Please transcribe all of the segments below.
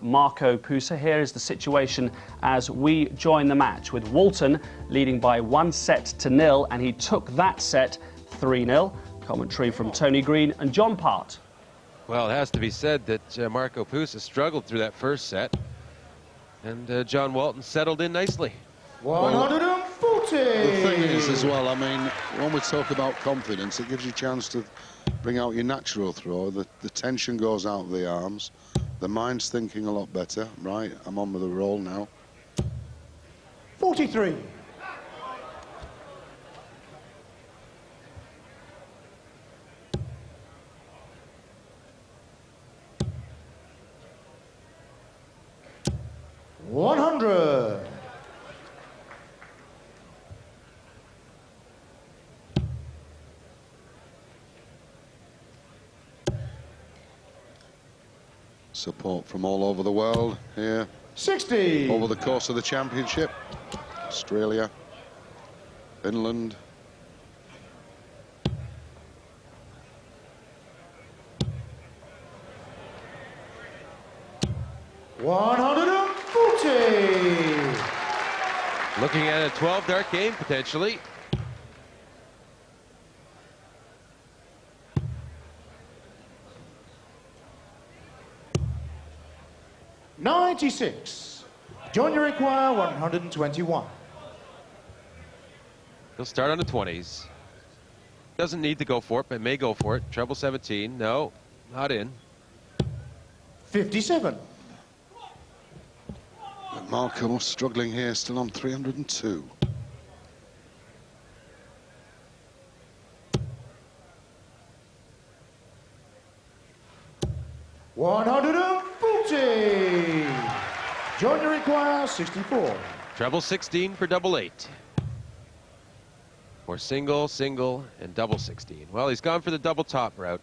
Marco Pusa. Here is the situation as we join the match with Walton leading by 1-0, and he took that set 3-0. Commentary from Tony Green and John Part. Well, it has to be said that Marco Pusa struggled through that first set, and John Walton settled in nicely. 140! The thing is, as well, I mean, when we talk about confidence, it gives you a chance to bring out your natural throw. The tension goes out of the arms. The mind's thinking a lot better. Right, I'm on with the roll now. 43. $100. Support from all over the world here. 60. Over the course of the championship. Australia, Finland. $140. Looking at a 12-dart game, potentially. $96. John, you require 121. He'll start on the 20s. Doesn't need to go for it, but may go for it. Treble 17. No, not in. 57. But Marco struggling here, still on 302. $140. John, you require 64. Treble 16 for double 8. Or single, single, and double 16. Well, he's gone for the double top route.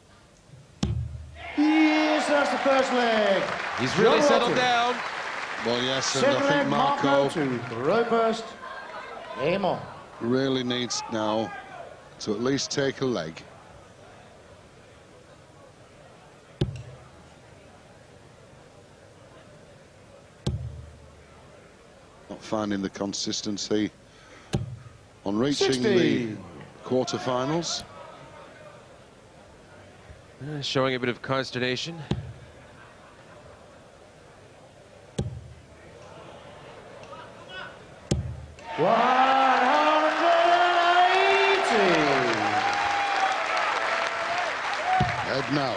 Yes, that's the first leg. He's really settled down. Well, yes, and Second I think leg, Marco to throw first. Aim on. really needs now to at least take a leg. Not finding the consistency on reaching 60. the quarterfinals. Showing a bit of consternation. $180. Head now.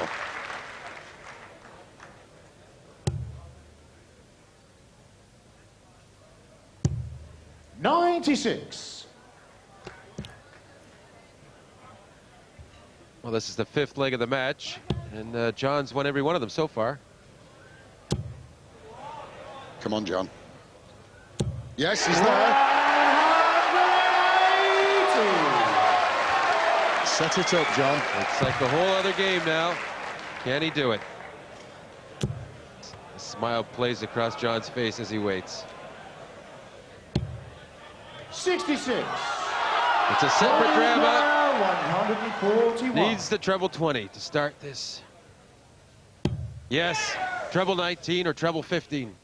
$96. Well, this is the 5th leg of the match, and John's won every one of them so far. Come on, John. Yes, he's there. 180. Set it up, John. It's like a whole other game now. Can he do it? A smile plays across John's face as he waits. 66. It's a separate drama. 141. Needs the treble 20 to start this. Yes, treble 19 or treble 15.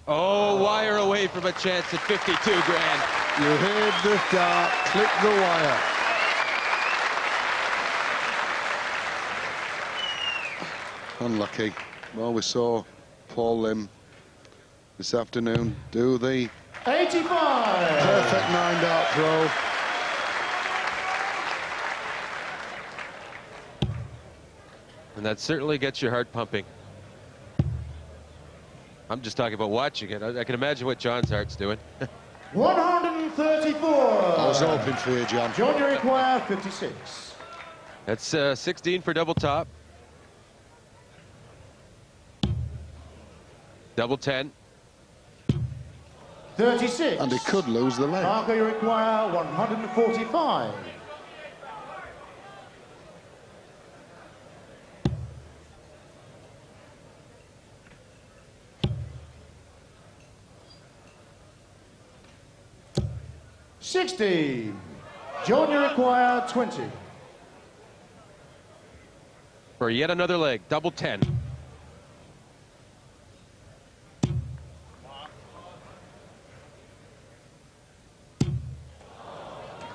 Oh, wire away from a chance at 52 grand. You heard the dart click the wire. Unlucky. Well, we saw Paul Lim this afternoon do the 85. perfect 9-dart throw. And that certainly gets your heart pumping. I'm just talking about watching it. I can imagine what John's heart's doing. 134. I was hoping for you, John. John, you require 56. That's 16 for double top. Double 10. 36. And he could lose the leg. Marco, you require 145. $60. John, you require 20. For yet another leg, double 10.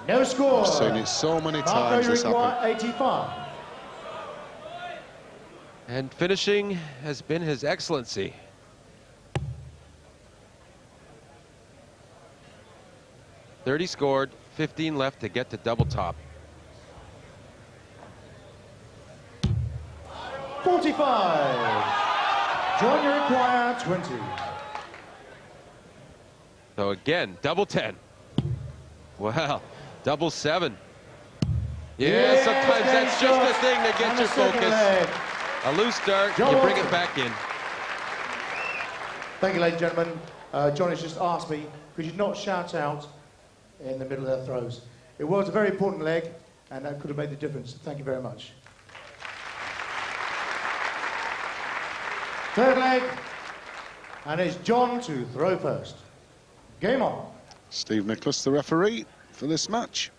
No score. I've seen it so many Marco, times you this happen. require 85. And finishing has been his excellency. "30 scored, 15 left to get to double top." 45. John, you require 20. So again, double 10. Well, double 7. Yeah, sometimes that's just the thing that gets your focus. A loose dart, you bring it back in. Thank you, ladies and gentlemen. John has just asked me, could you not shout out in the middle of their throws? It was a very important leg, and that could have made the difference. Thank you very much. Third leg, and it's John to throw first. Game on. Steve Nicholas, the referee for this match.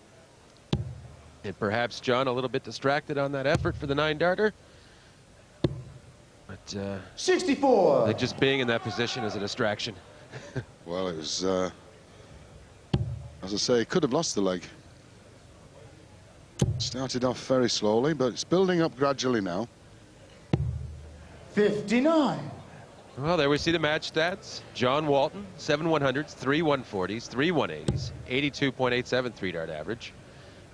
And perhaps John a little bit distracted on that effort for the 9-darter. But 64. like just being in that position is a distraction. Well, it was, as I say, he could have lost the leg. Started off very slowly, but it's building up gradually now. 59. Well, there we see the match stats. John Walton, 7 100s, 3 140s, 3 180s, 82.87 3-dart average.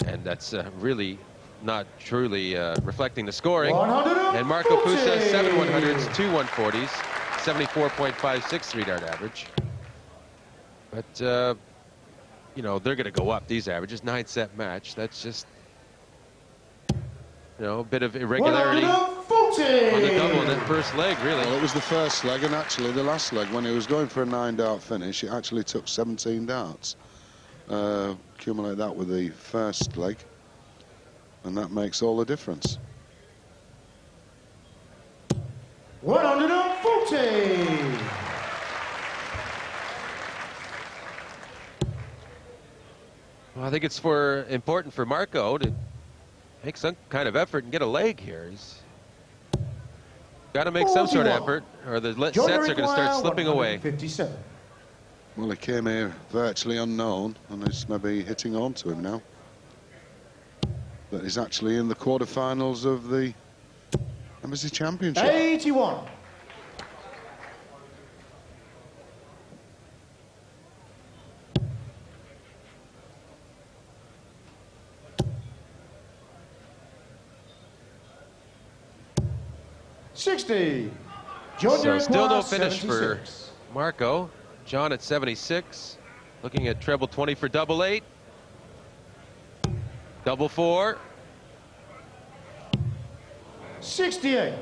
And that's really not truly reflecting the scoring. And Marco Pusa, 7 100s, 2 140s, 74.56 3-dart average. But, you know, they're going to go up, these averages. 9-set match. That's just, you know, a bit of irregularity on the double in that first leg, really. Well, it was the first leg, and actually the last leg, when he was going for a 9-dart finish, it actually took 17 darts. Accumulate that with the first leg, and that makes all the difference. 140. Well, I think it's important for Marco to make some kind of effort and get a leg here. He's got to make some sort of effort, or the sets are going to start slipping away. 57. Well, he came here virtually unknown, and it's maybe hitting on to him now. But he's actually in the quarterfinals of the Embassy Championship. 81. $60. So still no finish for Marco. John at 76. Looking at treble 20 for double 8. Double 4. 68.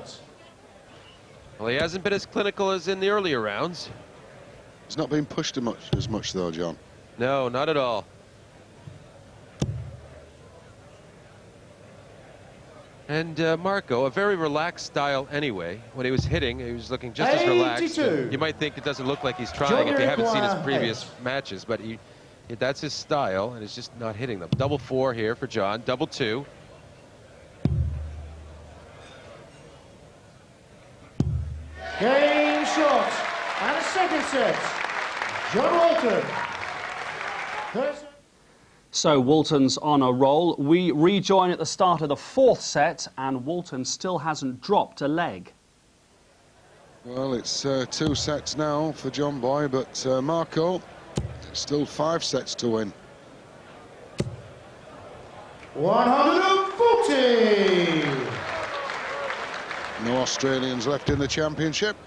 Well, he hasn't been as clinical as in the earlier rounds. He's not been pushed as much though, John. No, not at all. And Marco, a very relaxed style anyway. When he was hitting, he was looking just as relaxed. You might think it doesn't look like he's trying if you haven't seen his previous matches, but that's his style, and he's just not hitting them. Double 4 here for John. Double 2. Game shot. And a second set. John Walton. So Walton's on a roll. We rejoin at the start of the 4th set, and Walton still hasn't dropped a leg. Well, it's 2 sets now for John Boy, but Marco, still 5 sets to win. 140. No Australians left in the championship.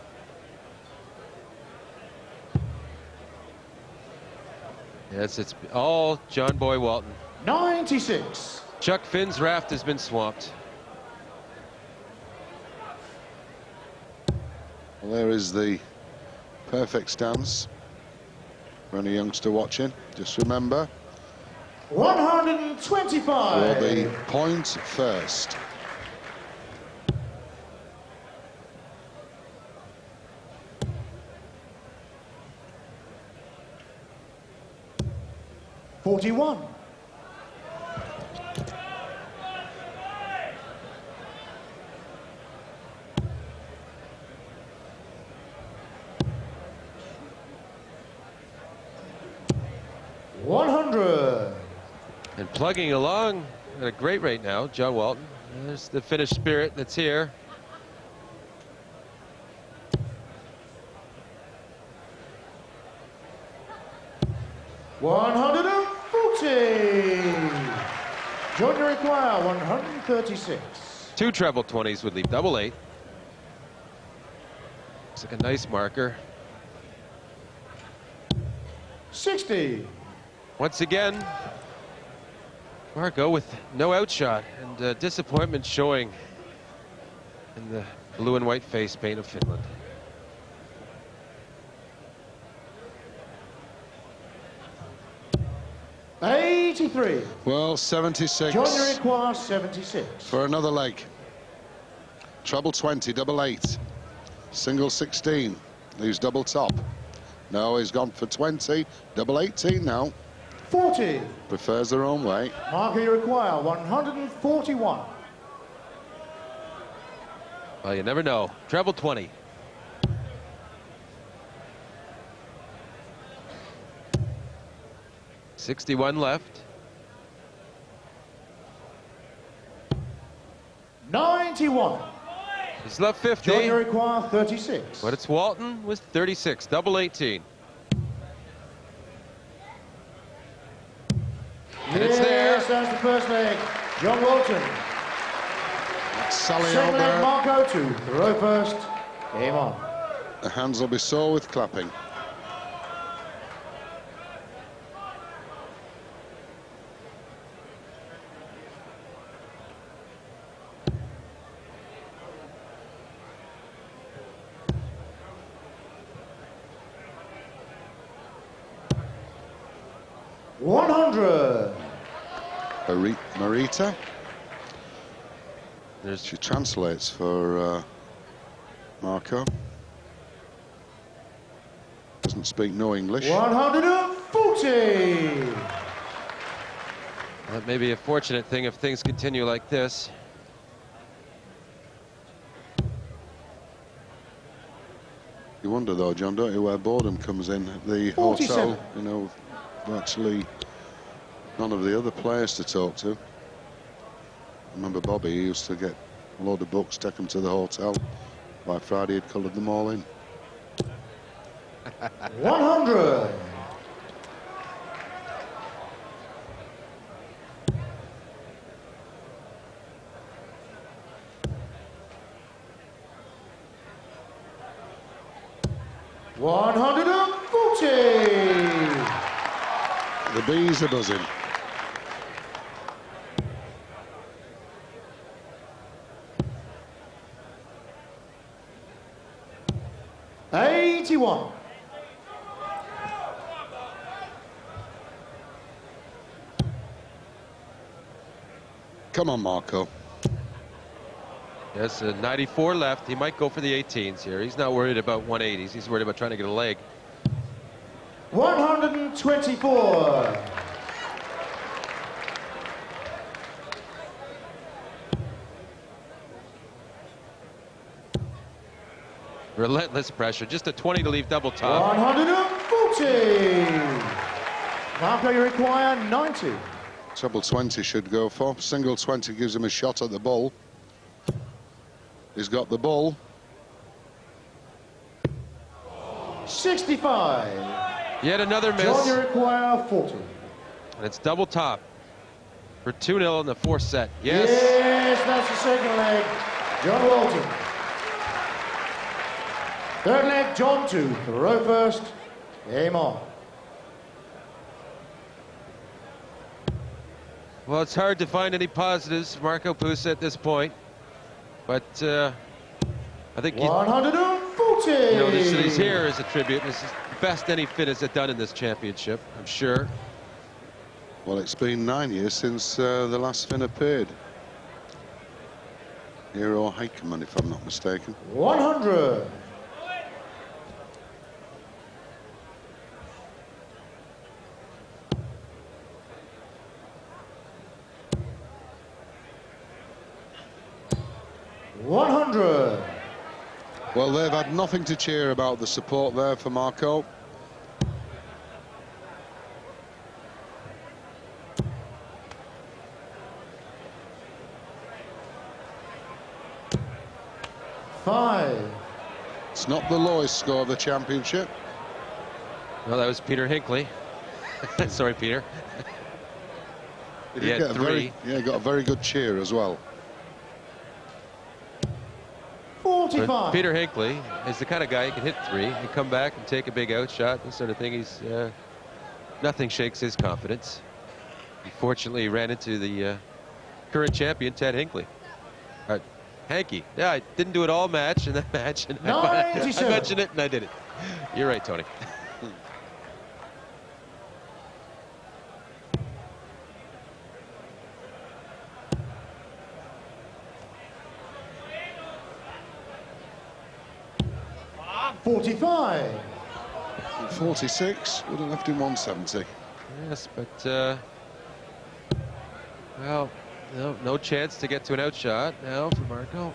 Yes, it's all John Boy Walton. 96. Chuck Finn's raft has been swamped. Well, there is the perfect stance for any youngster watching. Just remember, 125. for the point first. $41. $100. And And plugging along at a great rate now, John Walton. There's the Finnish spirit that's here. $140. John, you require 136. 2 treble 20s would leave double 8. Looks like a nice marker. 60. Once again, Marco with no outshot, and disappointment showing in the blue and white face paint of Finland. $83. Well, 76. John, you require 76. For another leg. Treble 20, double 8. Single 16. Leaves double top. No, he's gone for 20. Double 18 now. 40. Prefers their own way. Marco, you require 141. Well, you never know. Treble 20. $61 left. 91. He's left 50. John, you require 36. But it's Walton with 36, double 18. And it's there. Yes, that's the first leg. John Walton. Sally Second leg, Albert. Marco to throw first. Game on. The hands will be sore with clapping. $100. Marita. She translates for Marco. Doesn't speak no English. 140. That may be a fortunate thing if things continue like this. You wonder though, John, don't you, where boredom comes in at the 47. hotel. You know, virtually none of the other players to talk to. I remember Bobby, he used to get a load of books, take them to the hotel. By Friday, he'd coloured them all in. 100. $140. The bees are buzzing. $81. Come on, Marco. Yes, 94 left. He might go for the 18s here. He's not worried about 180s. He's worried about trying to get a leg. 124. Relentless pressure. Just a 20 to leave double top. 140. Marco, you require 90. Treble 20 should go for. Single 20 gives him a shot at the bull. He's got the bull. 65. Yet another miss. John, you require 40. And it's double top for 2-0 in the 4th set. Yes. Yes, that's the second leg. John Walton. Third leg, John to throw first. Game on. Well, it's hard to find any positives for Marco Pusa at this point. But I think 140. you know, this that he's here is a tribute. This is the best any Finn has done in this championship, I'm sure. Well, it's been 9 years since the last Finn appeared. Eero Heikkinen, if I'm not mistaken. 100. $100. Well, they've had nothing to cheer about the support there for Marco. It's not the lowest score of the championship. Well, that was Peter Hinckley. Sorry, Peter. He had 3. Got a very good cheer as well. 45. But Peter Hinckley is the kind of guy who can hit 3 and come back and take a big outshot, this sort of thing. He's nothing shakes his confidence. Unfortunately, he ran into the current champion, Ted Hinckley. Hanky. Yeah, I didn't do it all match in that match. And I mentioned it and I did it. You're right, Tony. $45. 46 would have left him 170. Yes, but well, no chance to get to an outshot now for Marco.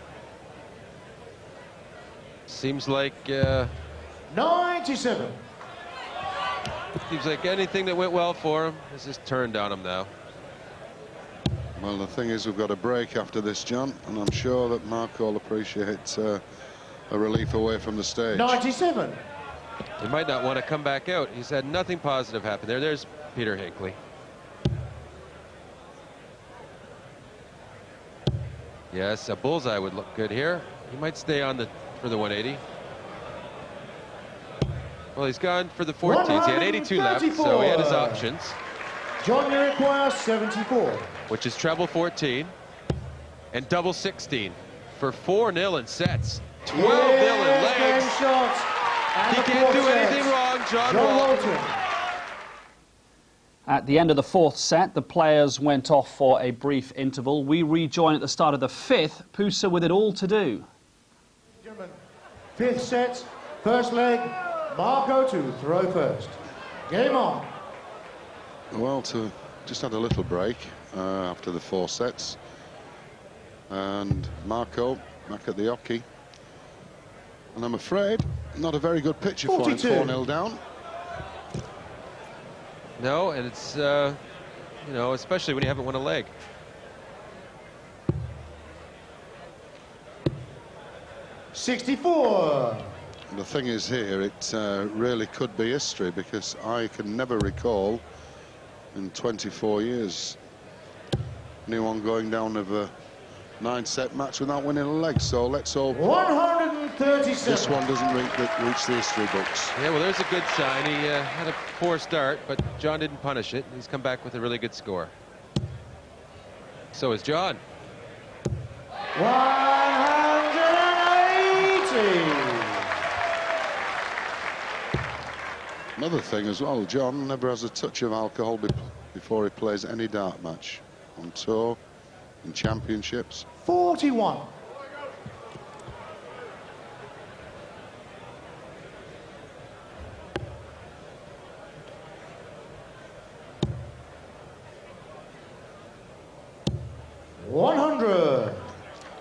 Seems like 97. seems like anything that went well for him has just turned on him now. Well, the thing is, we've got a break after this, John, and I'm sure that Marco will appreciate a relief away from the stage. 97. He might not want to come back out. He's had nothing positive happen there. There's Peter Hinckley. Yes, a bullseye would look good here. He might stay on for the 180. Well, he's gone for the 14s. He had 82 left, so he had his options. John Uruguay 74. Which is treble 14 and double 16 for 4-0 in sets. 12-0 in legs. Shots. He can't do anything wrong, John Walton. At the end of the 4th set, the players went off for a brief interval. We rejoin at the start of the 5th. Pusa with it all to do. 5th set, first leg, Marco to throw first. Game on. Well, just had a little break after the 4 sets. And Marco back at the hockey. And I'm afraid not a very good picture for him, 4-0 down. No, and it's, you know, especially when you haven't won a leg. $64. The thing is here, it really could be history, because I can never recall in 24 years anyone going down of a 9-set match without winning a leg. So let's hope 137. this one doesn't reach the history books. Yeah, well, there's a good sign. He had a poor start, but John didn't punish it. He's come back with a really good score. So is John. 180. Another thing as well, John never has a touch of alcohol before he plays any dart match, on tour, in championships. 41. $100.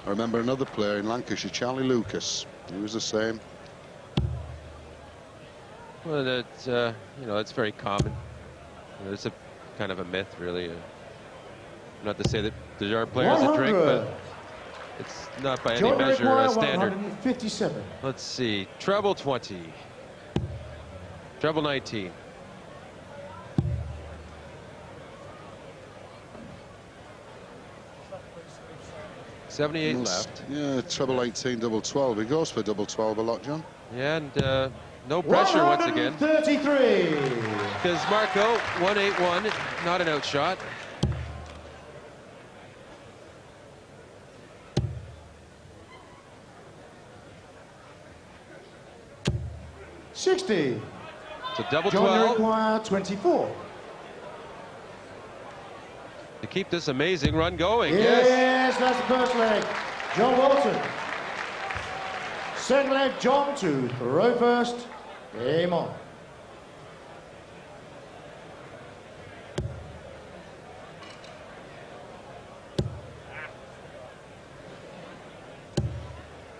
I remember another player in Lancashire, Charlie Lucas. He was the same. Well, that's, you know, it's very common. It's a kind of a myth, really. Not to say that there are players that drink, but it's not by any measure a standard. 157. Let's see. Treble 20. Treble 19. $78 left. Yeah, treble 18, double 12. He goes for double 12 a lot, John. Yeah, and no pressure once again. 33. Because Marco, 181, not an outshot. $60. So double John 12 Uruguay 24. to keep this amazing run going. Yes, that's the first leg. John Walton. Second leg, John to throw first. Game on.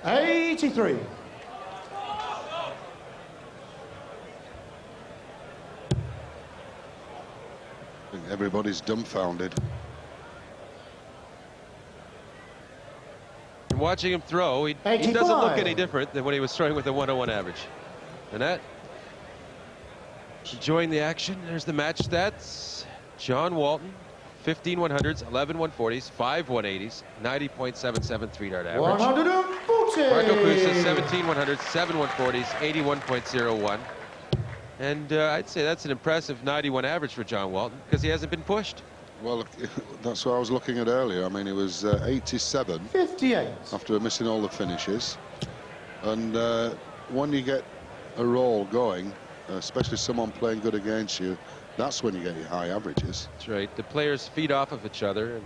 $83. I think everybody's dumbfounded. watching him throw, he doesn't look any different than when he was throwing with a 101 average. And that, enjoying the action. There's the match stats. John Walton, 15 100s, 11 140s, 5 180s, 90.77 3-dart average. 140. Marco Pusa, 17 100s, 7 140s, 81.01. And I'd say that's an impressive 91 average for John Walton because he hasn't been pushed. Well, that's what I was looking at earlier. I mean, it was 87. 58. After missing all the finishes. And when you get a roll going, especially someone playing good against you, that's when you get your high averages. That's right. The players feed off of each other. And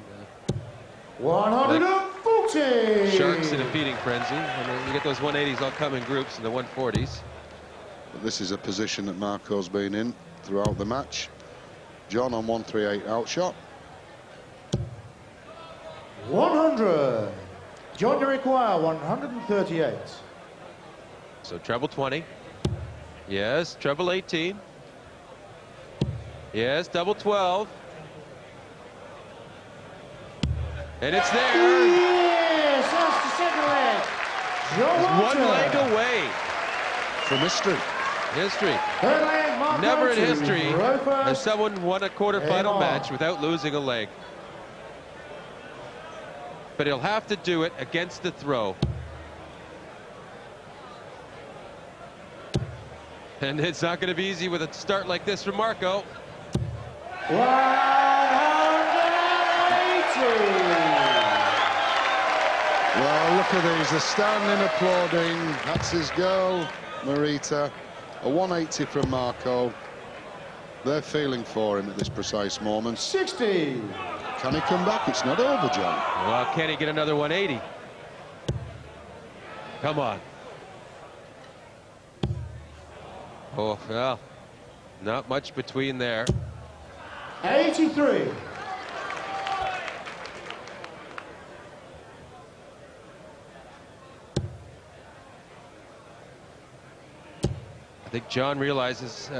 140. Sharks in a feeding frenzy. And you get those 180s all come in groups and the 140s. But this is a position that Marco's been in throughout the match. John on 138 outshot. 100. John, you require 138. So treble 20. Yes, treble 18. Yes, double 12. And it's there. Yes, that's the second leg. John One leg away From history. History. Third leg, Marco Never in to history throw first. has someone won a quarterfinal on. match without losing a leg. But he'll have to do it against the throw. And it's not going to be easy with a start like this from Marco. 180. Well, look at these. They're standing, applauding. That's his girl, Marita. A 180 from Marco. They're feeling for him at this precise moment. 60. Can he come back? It's not over, John. Well, can he get another 180? Come on. Oh, well, not much between there. 83. I think John realizes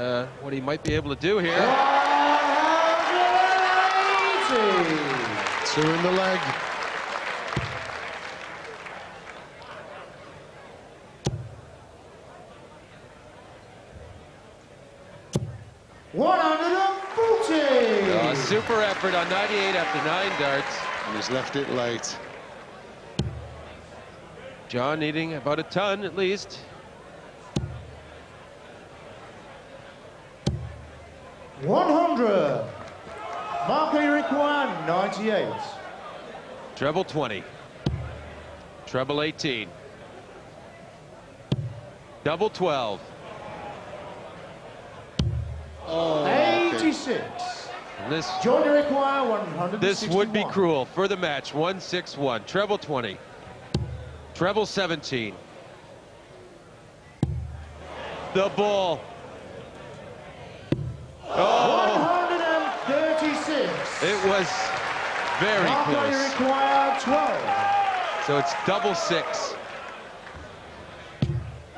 what he might be able to do here. 180. 2 in the leg. A super effort on 98 after 9 darts. And he's left it late. John needing about a ton at least. 100. Marco, you require 98. Treble 20. Treble 18. Double 12. Oh, 86. And this John, you require 161. This would be cruel for the match. 161. Treble 20. Treble 17. The ball. Oh, 136. it was very Marco, you close. require 12. So it's double 6.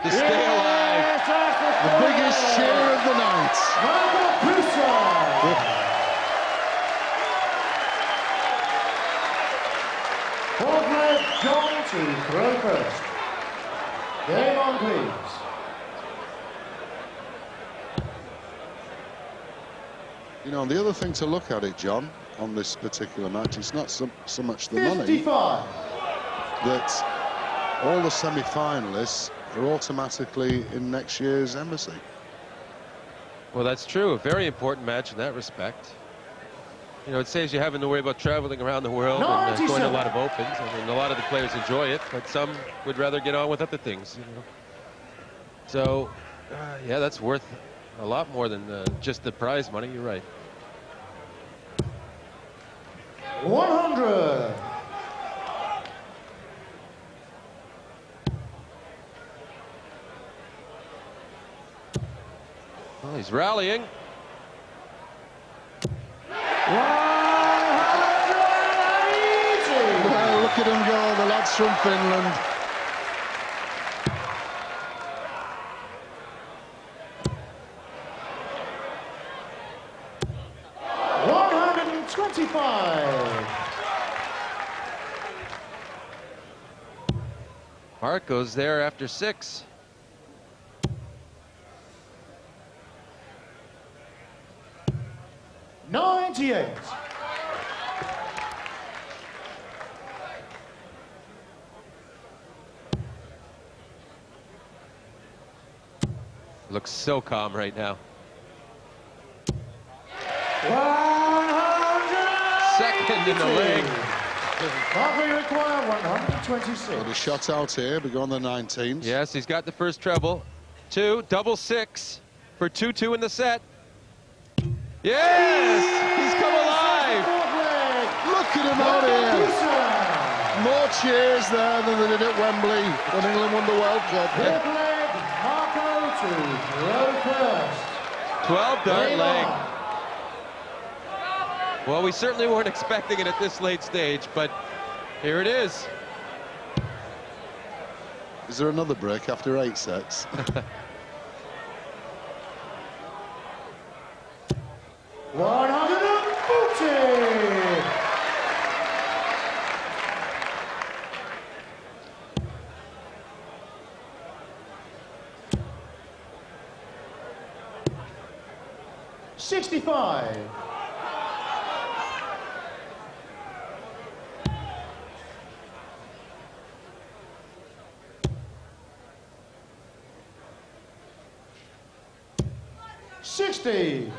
To stay alive. Yes, that's the biggest cheer of the night. Marco Pusa. Fourth leg, John to throw first. Game on, please. You know, the other thing to look at it, John, on this particular match, it's not so much the money 55. that all the semi-finalists are automatically in next year's embassy. Well, that's true. A very important match in that respect. You know, it saves you having to worry about traveling around the world and going to a lot of opens. I mean, a lot of the players enjoy it, but some would rather get on with other things. You know? So, yeah, that's worth a lot more than just the prize money. You're right. 100. Well, he's rallying. 180. Well, look at him go, the lads from Finland. Hart goes there after 6. $98. Looks so calm right now. 100. Second in the leg. Mark require 126. Got a shot out here, but go on the 19th. Yes, he's got the first treble. 2, double 6 for 2-2 in the set. Yes! He's come alive! Look at him out here. More cheers there than they did at Wembley when England won the World Cup. Fourth leg, Marco to throw first. 12-dart leg. Well, we certainly weren't expecting it at this late stage, but here it is. Is there another break after 8 sets? $140. $65. $60.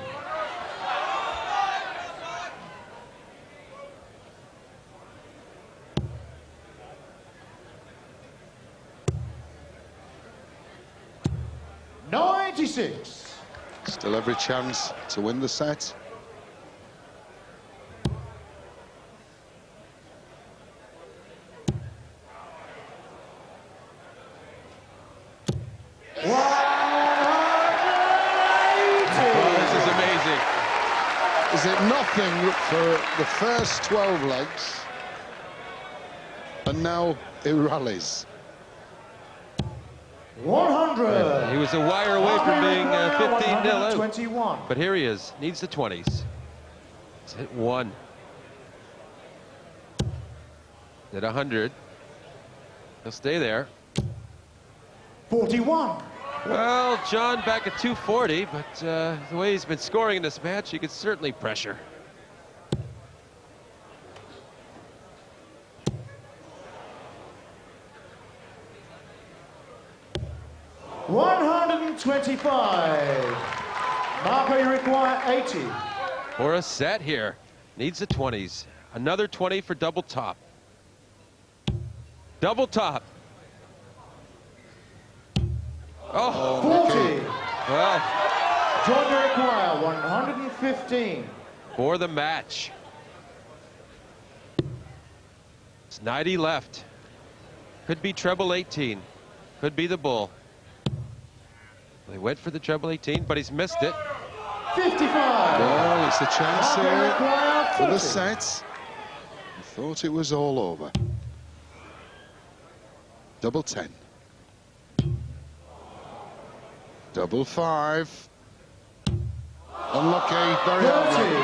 $96. Still every chance to win the set. Is it nothing for the first 12 legs? And now it rallies. 100. He was a wire away from being 15-0 out. 21. But here he is, needs the 20s. He's hit 1. At 100. He'll stay there. 41. Well, John back at 240, but the way he's been scoring in this match, he could certainly pressure. $125. Marco, you require 80. For a set here. Needs the 20s. Another 20 for double top. Double top. Oh, 40. well, John, you require 115. for the match. It's 90 left. Could be treble 18. Could be the bull. They went for the treble 18, but he's missed it. 55. Well, it's a chance Marco, you here require for the 40. set. I thought it was all over. Double 10. Double 5. Unlucky, very 30. unlucky.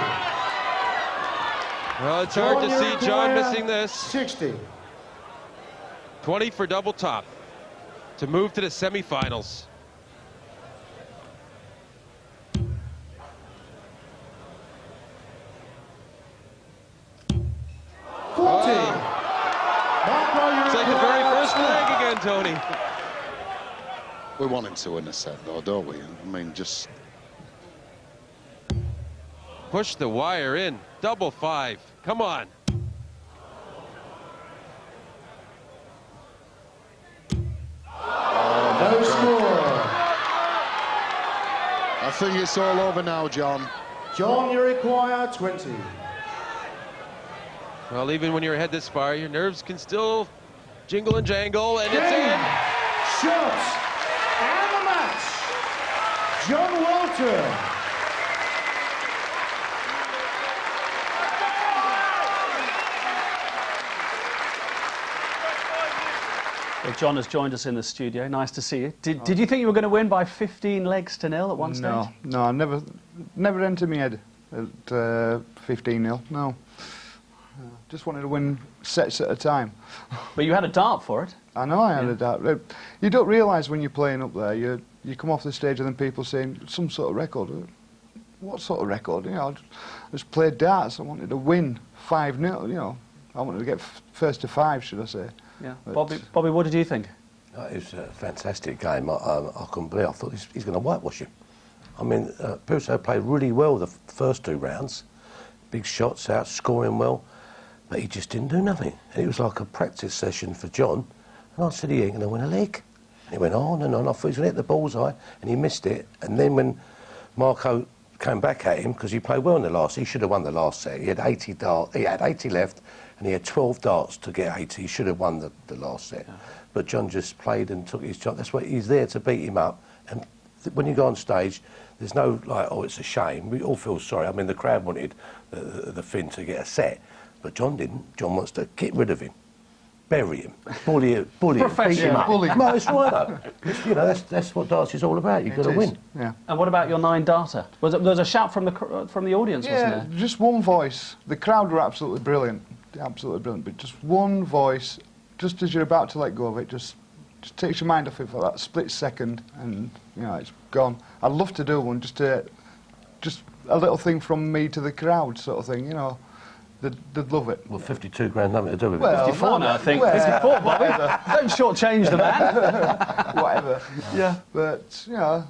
Well, it's hard to John, you see John require missing this. 60. 20 for double top to move to the semifinals. It's like the very first leg again, Tony. We want him to win a set, though, don't we? I mean, just... Push the wire in. Double 5. Come on. No score. I think it's all over now, John. John, you require 20. Well, even when you're ahead this far, your nerves can still jingle and jangle, and it's Game, in. shots, and the match. John Walton. Well, John has joined us in the studio. Nice to see you. Did you think you were going to win by 15 legs to nil at one stage? No, I never entered my head at 15-0, no. Just wanted to win sets at a time. But you had a dart for it. I know I had a dart. You don't realise when you're playing up there, you come off the stage and then people saying, some sort of record. What sort of record? You know, I just played darts. I wanted to win 5-0, you know. I wanted to get first to 5, should I say. Yeah. But Bobby, what did you think? It was a fantastic game. I couldn't believe it. I thought he's going to whitewash him. I mean, Pusa played really well the first 2 rounds. Big shots out, scoring well. But he just didn't do nothing. And it was like a practice session for John. And I said, he ain't going to win a leg. And he went on and on. I thought he was going to hit the bullseye, and he missed it. And then when Marco came back at him, because he played well in the last, he should have won the last set. He had 80 darts, he had 80 left, and he had 12 darts to get 80. He should have won the last set. Yeah. But John just played and took his shot. That's why he's there to beat him up. And when you go on stage, there's no, like, oh, it's a shame. We all feel sorry. I mean, the crowd wanted the Finn to get a set. But John didn't. John wants to get rid of him, bury him, bully him, beat him up. No, it's right though. You know, that's what darts is all about. You've got to win. Yeah. And what about your 9-darter? There was a shout from the audience, wasn't there? Yeah, just one voice. The crowd were absolutely brilliant, But just one voice, just as you're about to let go of it, just takes your mind off it for that split second, and you know it's gone. I'd love to do one, just a little thing from me to the crowd, sort of thing. You know. They'd love it. Well, 52 grand, nothing to do with it. Well, 54 now, I think. 54, Bobby. Don't shortchange the man. Whatever. Yeah. But, you know,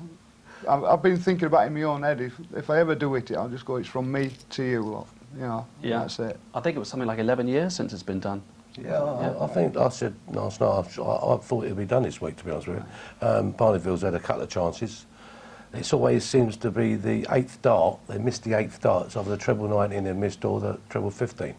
I've been thinking about it in my own head. If I ever do it, I'll just go, it's from me to you, lot. You know, that's it. I think it was something like 11 years since it's been done. Yeah, I think I said last night, I thought it would be done this week, to be honest with you. Barneyville's had a couple of chances. It always seems to be the 8th dart. They missed the 8th dart. It's either the treble 19 they missed or the treble 15.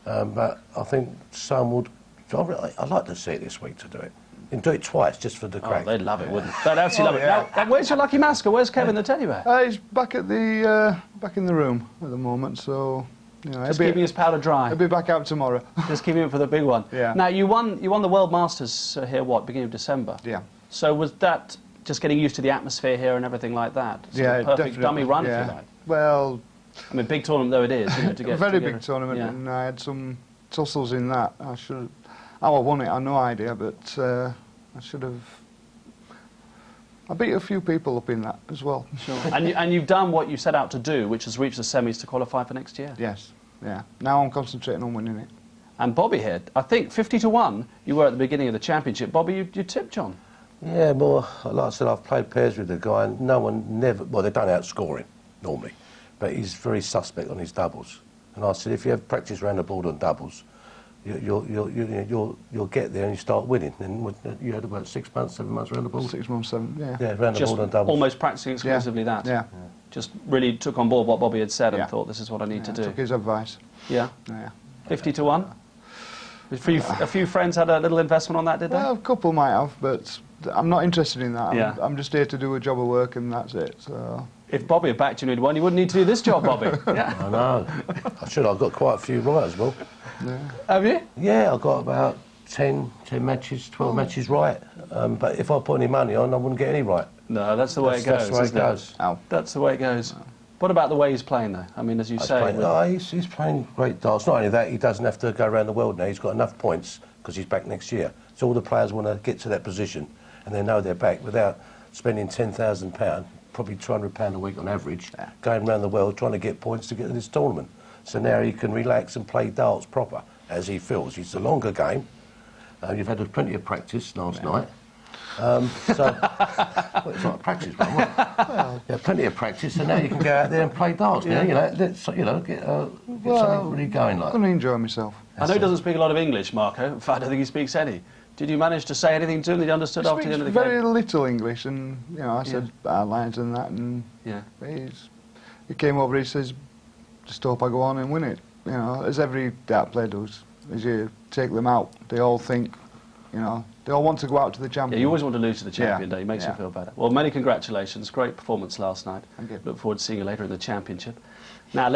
But I think some would... I'd like to see it this week to do it. And do it twice, just for the crack. Oh, they'd love it, wouldn't they? They'd absolutely love it. Now, where's your lucky masker? Where's Kevin the teddy bear? He's back at the back in the room at the moment, so... You know, just keeping his powder dry. He'll be back out tomorrow. Just keeping it for the big one. Yeah. Now, you won the World Masters here, beginning of December? Yeah. So was that... just getting used to the atmosphere here and everything like that. Yeah, perfect definitely. Dummy run, if you like. Well, I mean, big tournament though it is, you know, to get a very together. big tournament, yeah. and I had some tussles in that. How I won it, I have no idea, but I should have. I beat a few people up in that as well. Sure. and you've done what you set out to do, which is reach the semis to qualify for next year. Yes. Yeah. Now I'm concentrating on winning it. And Bobby here, I think 50-1. You were at the beginning of the championship. Bobby, you tipped John. Yeah, well, like I said, I've played pairs with the guy, and no one never... Well, they don't outscore him, normally, but he's very suspect on his doubles. And I said, if you have practice around the board on doubles, you'll get there and you start winning. And you had about 6 months, 7 months around the board? 6 months, 7, yeah. Yeah, around the board on doubles. Almost practicing exclusively that. Yeah. Just really took on board what Bobby had said and thought, this is what I need to do. Took his advice. Yeah. Yeah. 50-1. A few friends had a little investment on that, did they? Well, a couple might have, but I'm not interested in that. Yeah. I'm just here to do a job of work, and that's it. So. If Bobby had backed you and won, you wouldn't need to do this job, Bobby. Yeah. I know. I've got quite a few right as well. Yeah. Have you? Yeah, I've got about 10 matches, 12 matches right. But if I put any money on, I wouldn't get any right. No, that's the way it goes. That's the way it goes. Ow. That's the way it goes. What about the way he's playing, though? I mean, as you say... He's playing great darts. Not only that, he doesn't have to go around the world now. He's got enough points because he's back next year. So all the players want to get to that position and they know they're back without spending £10,000, probably £200 a week on average, going around the world trying to get points to get to this tournament. So now he can relax and play darts proper, as he feels. It's a longer game. You've had plenty of practice last night. Well, it's like a practice one, wasn't it? Well, yeah, plenty of practice, and now you can go out there and play darts. Now, get something really going like. I'm going to enjoy myself. I know he doesn't speak a lot of English, Marco. In fact, I don't think he speaks any. Did you manage to say anything to him that he understood after the end of the game? Very little English, and I said our lines and that, and he came over. He says, "Just hope I go on and win it." You know, as every dart player does. As you take them out, they all think, they all want to go out to the champion. Yeah, you always want to lose to the champion, don't you? Makes you feel better. Well, many congratulations. Great performance last night. Thank you. Look forward to seeing you later in the championship. Now,